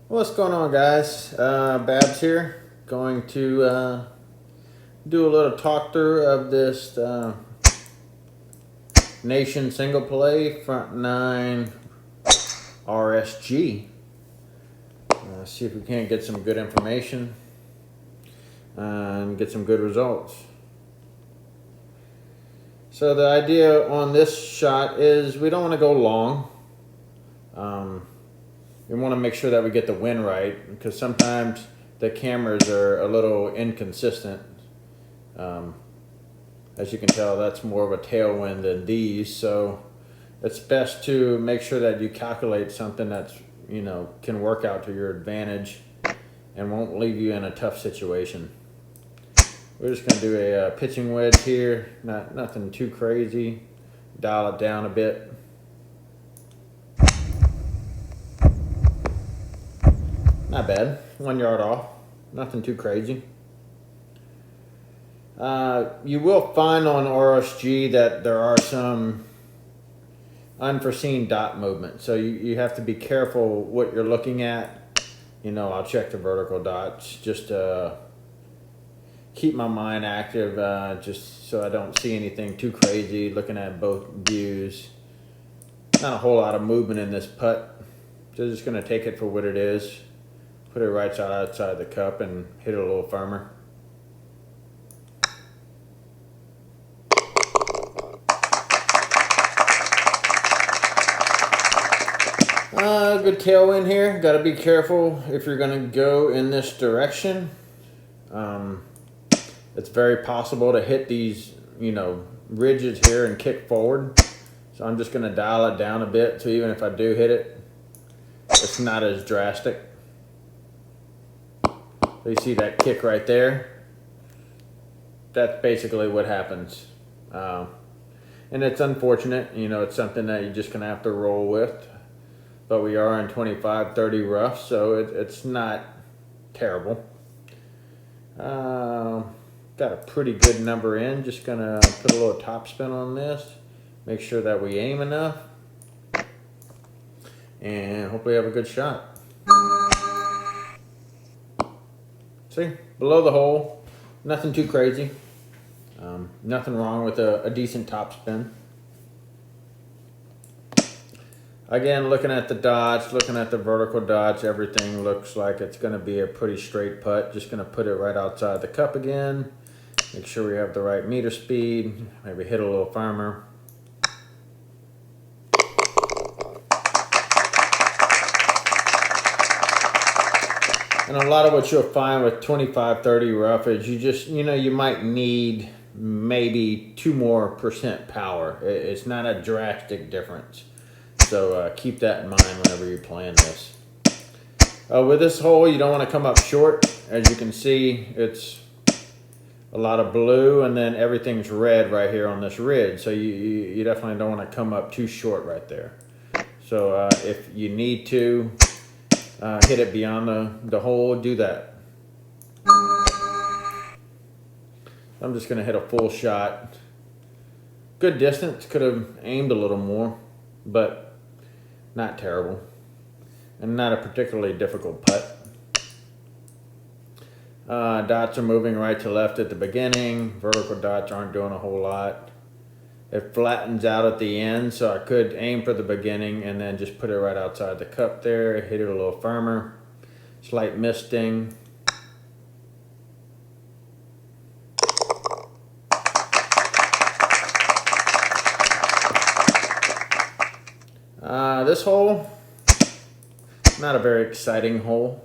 What's going on, guys? Babs here. Going to do a little talk through of this Nation single play front 9 RSG. See if we can't get some good information and get some good results. So the idea on this shot is we don't want to go long. We want to make sure that we get the wind right, because sometimes the cameras are a little inconsistent. As you can tell, that's more of a tailwind than these, so it's best to make sure that you calculate something that's, can work out to your advantage and won't leave you in a tough situation. We're just going to do a pitching wedge here, nothing too crazy. Dial it down a bit. Not bad, 1 yard off, nothing too crazy. You will find on RSG that there are some unforeseen dot movement, so you have to be careful what you're looking at. I'll check the vertical dots just to keep my mind active, just so I don't see anything too crazy. Looking at both views, not a whole lot of movement in this putt, so just going to take it for what it is. Put it right outside the cup and hit it a little firmer. Good tailwind here. Got to be careful if you're going to go in this direction. It's very possible to hit these, ridges here and kick forward. So I'm just going to dial it down a bit, so even if I do hit it, it's not as drastic. So you see that kick right there? That's basically what happens. And it's unfortunate, it's something that you're just going to have to roll with. But we are in 25-30 rough, so it's not terrible. Got a pretty good number in. Just going to put a little top spin on this. Make sure that we aim enough. And hopefully have a good shot. See, below the hole, nothing too crazy. Nothing wrong with a decent top spin. Again, looking at the dots, looking at the vertical dots, everything looks like it's going to be a pretty straight putt. Just going to put it right outside the cup again. Make sure we have the right meter speed. Maybe hit a little firmer. And a lot of what you'll find with 25-30 rough is you just, you might need maybe 2% more power. It's not a drastic difference. So keep that in mind whenever you're playing this. With this hole, you don't want to come up short. As you can see, it's a lot of blue, and then everything's red right here on this ridge. So you definitely don't want to come up too short right there. So if you need to hit it beyond the hole, do that. I'm just going to hit a full shot. Good distance. Could have aimed a little more, but not terrible, and not a particularly difficult putt. Dots are moving right to left at the beginning. Vertical dots aren't doing a whole lot. It flattens out at the end, so I could aim for the beginning and then just put it right outside the cup there, hit it a little firmer. Slight misting. This hole, not a very exciting hole.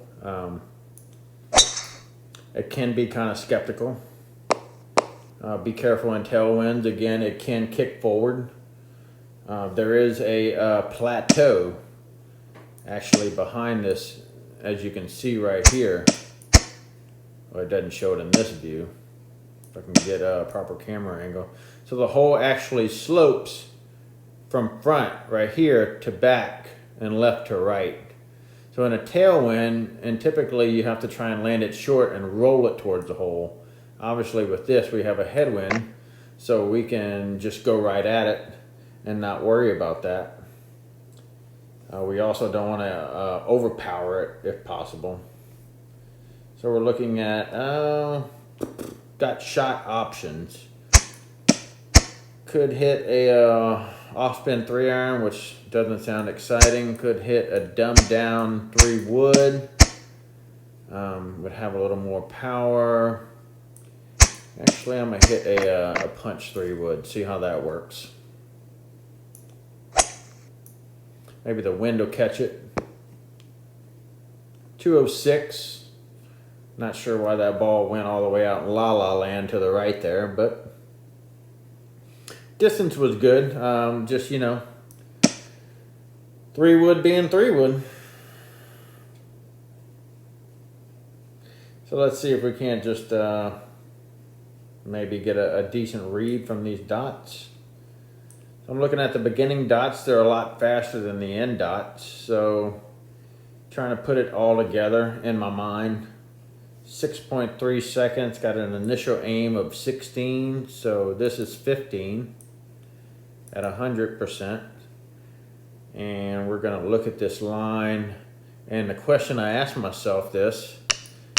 It can be kind of skeptical. Be careful in tailwinds. Again, it can kick forward. There is a plateau actually behind this, as you can see right here. Well, it doesn't show it in this view. If I can get a proper camera angle. So the hole actually slopes from front right here to back and left to right. So in a tailwind, and typically you have to try and land it short and roll it towards the hole. Obviously with this we have a headwind, so we can just go right at it and not worry about that. We also don't want to overpower it if possible. So we're looking at, got shot options. Could hit a off-spin 3-iron, which doesn't sound exciting. Could hit a dumbed down 3 wood. Would have a little more power. Actually, I'm going to hit a punch 3 wood, see how that works. Maybe the wind will catch it. 206. Not sure why that ball went all the way out in La La Land to the right there, but distance was good. Just, 3 wood being 3 wood. So let's see if we can't just maybe get a decent read from these dots. So I'm looking at the beginning dots. They're a lot faster than the end dots. So trying to put it all together in my mind. 6.3 seconds, got an initial aim of 16. So this is 15 at 100%. And we're gonna look at this line. And the question I asked myself is,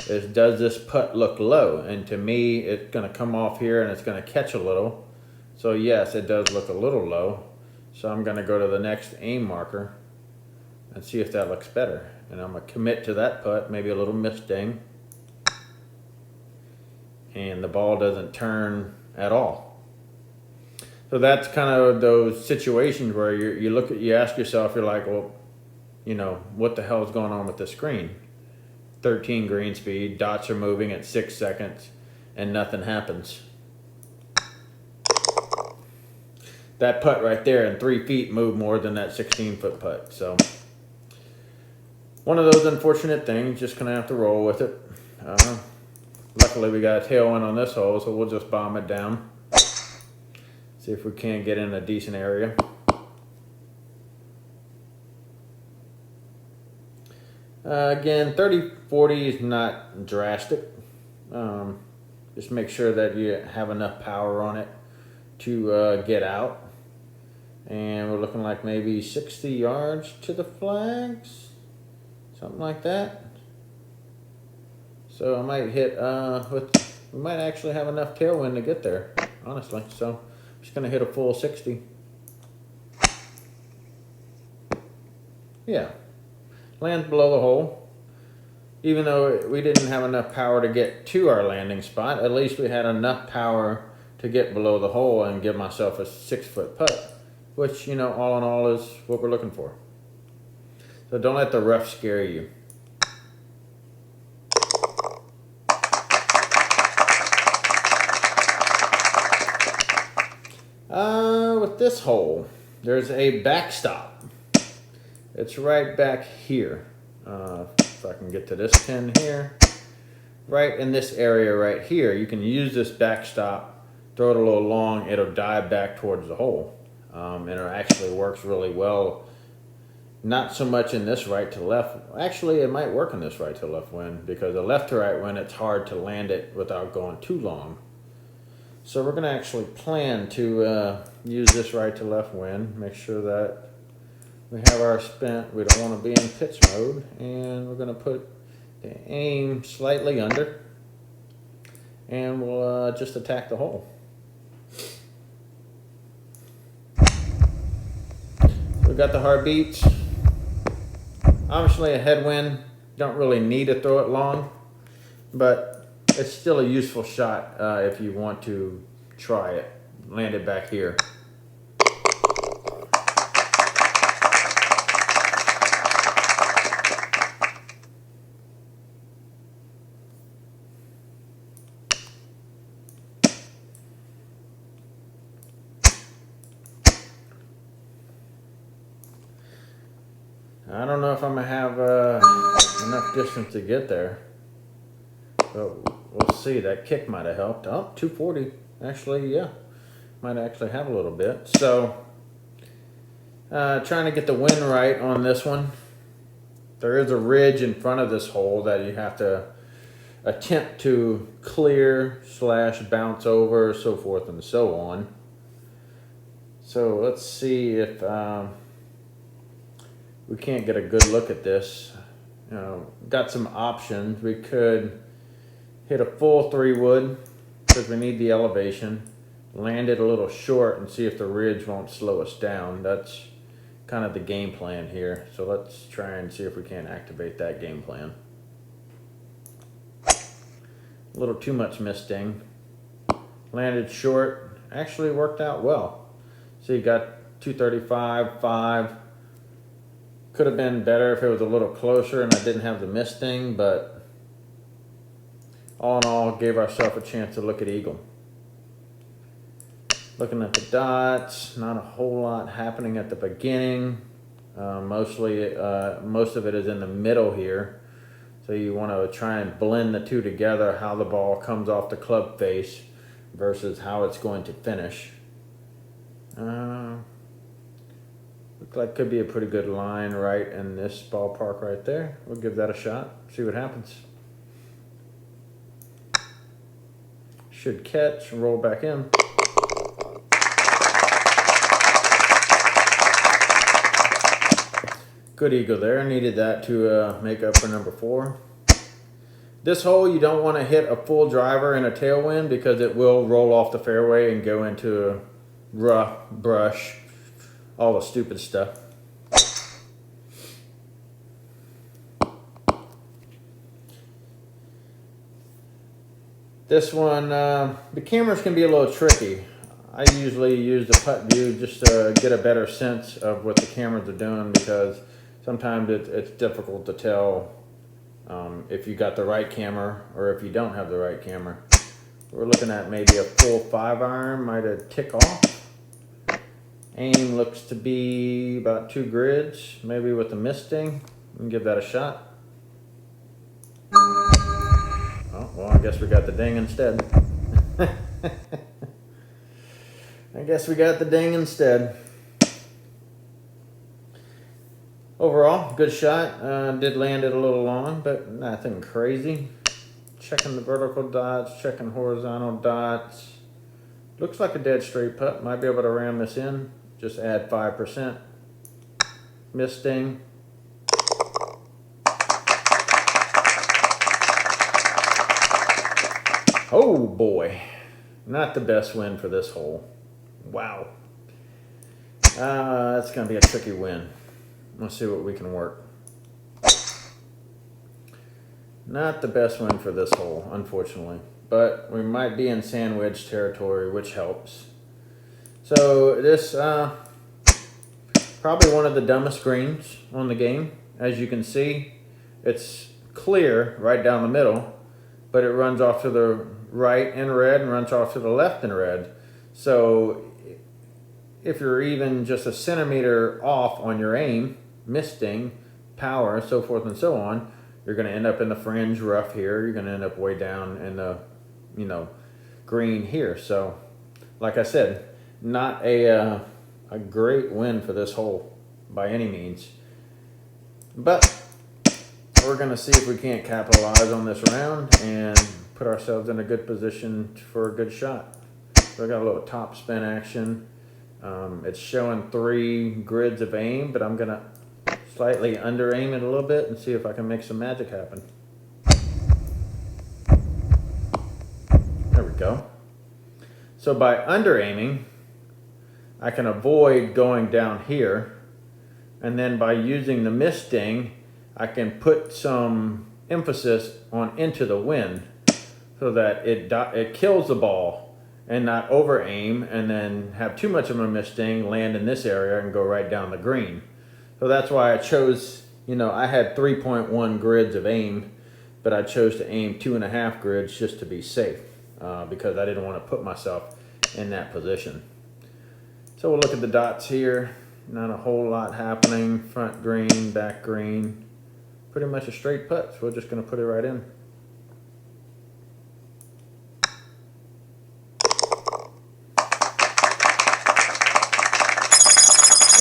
does this putt look low? And to me, it's going to come off here and it's going to catch a little. So yes, it does look a little low. So I'm going to go to the next aim marker and see if that looks better. And I'm going to commit to that putt, maybe a little misting. And the ball doesn't turn at all. So that's kind of those situations where you ask yourself, you're like, well, what the hell is going on with the screen? 13 green speed, dots are moving at 6 seconds, and nothing happens. That putt right there in 3 feet moved more than that 16-foot putt. So one of those unfortunate things, just gonna have to roll with it. Luckily we got a tailwind on this hole, so we'll just bomb it down. See if we can't get in a decent area. Again, 30-40 is not drastic. Just make sure that you have enough power on it to get out. And we're looking like maybe 60 yards to the flags, something like that. So I might hit, we might actually have enough tailwind to get there, honestly. So I'm just going to hit a full 60. Yeah. Lands below the hole. Even though we didn't have enough power to get to our landing spot, at least we had enough power to get below the hole and give myself a 6-foot putt, which, all in all is what we're looking for. So don't let the rough scare you. With this hole, there's a backstop. It's right back here. If I can get to this pin here. Right in this area right here. You can use this backstop, throw it a little long, it'll dive back towards the hole. And it actually works really well. Not so much in this right to left. Actually, it might work in this right to left wind, because the left to right wind, it's hard to land it without going too long. So we're going to actually plan to use this right to left wind. Make sure that we have our spin. We don't want to be in pitch mode. And we're going to put the aim slightly under. And we'll just attack the hole. We've got the heartbeats. Obviously a headwind. Don't really need to throw it long. But it's still a useful shot if you want to try it. Land it back here. I don't know if I'm going to have enough distance to get there. So we'll see. That kick might have helped. Oh, 240. Actually, yeah. Might actually have a little bit. So, trying to get the wind right on this one. There is a ridge in front of this hole that you have to attempt to clear / bounce over, so forth and so on. So let's see if we can't get a good look at this. Got some options. We could hit a full 3-wood because we need the elevation. Land it a little short and see if the ridge won't slow us down. That's kind of the game plan here. So let's try and see if we can activate that game plan. A little too much misting. Landed short. Actually worked out well. So you got 235, 5. Could have been better if it was a little closer and I didn't have the misting, but all in all, gave ourselves a chance to look at eagle. Looking at the dots, not a whole lot happening at the beginning. Most of it is in the middle here. So you want to try and blend the two together, how the ball comes off the club face versus how it's going to finish. Looks like could be a pretty good line right in this ballpark right there. We'll give that a shot, see what happens. Should catch, roll back in. Good eagle there. Needed that to make up for number 4. This hole, you don't want to hit a full driver in a tailwind because it will roll off the fairway and go into a rough brush, all the stupid stuff. This one, the cameras can be a little tricky. I usually use the putt view just to get a better sense of what the cameras are doing because sometimes it's difficult to tell if you got the right camera or if you don't have the right camera. We're looking at maybe a full 5-iron, might have tick off. Aim looks to be about 2 grids, maybe with the misting. We can give that a shot. Oh, well, I guess we got the ding instead. Overall, good shot. Did land it a little long, but nothing crazy. Checking the vertical dots, checking horizontal dots. Looks like a dead straight putt. Might be able to ram this in. Just add 5%. Misting. Oh boy. Not the best win for this hole. Wow. That's going to be a tricky win. Let's see what we can work. Not the best win for this hole, unfortunately. But we might be in sandwich territory, which helps. So this, probably one of the dumbest greens on the game. As you can see, it's clear right down the middle, but it runs off to the right in red and runs off to the left in red. So if you're even just a centimeter off on your aim, misting, power, so forth and so on, you're going to end up in the fringe rough here. You're going to end up way down in the, green here. So, like I said, not a great win for this hole by any means. But we're going to see if we can't capitalize on this round and put ourselves in a good position for a good shot. So I got a little top spin action. It's showing 3 grids of aim, but I'm going to slightly under aim it a little bit and see if I can make some magic happen. There we go. So by under aiming, I can avoid going down here, and then by using the misting, I can put some emphasis on into the wind so that it kills the ball and not over aim and then have too much of a misting, land in this area and go right down the green. So that's why I chose, I had 3.1 grids of aim, but I chose to aim 2.5 grids just to be safe because I didn't want to put myself in that position. So we'll look at the dots here. Not a whole lot happening. Front green, back green. Pretty much a straight putt, so we're just going to put it right in.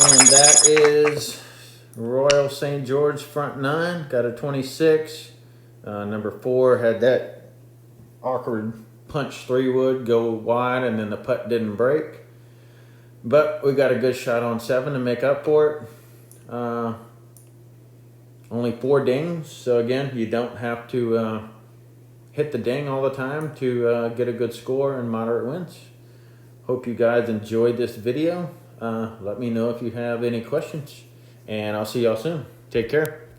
And that is Royal St. George front 9. Got a 26. Number 4 had that awkward punch 3-wood go wide and then the putt didn't break. But we got a good shot on 7 to make up for it. Only 4 dings, so again, you don't have to hit the ding all the time to get a good score and moderate winds. Hope you guys enjoyed this video. Let me know if you have any questions, and I'll see y'all soon. Take care.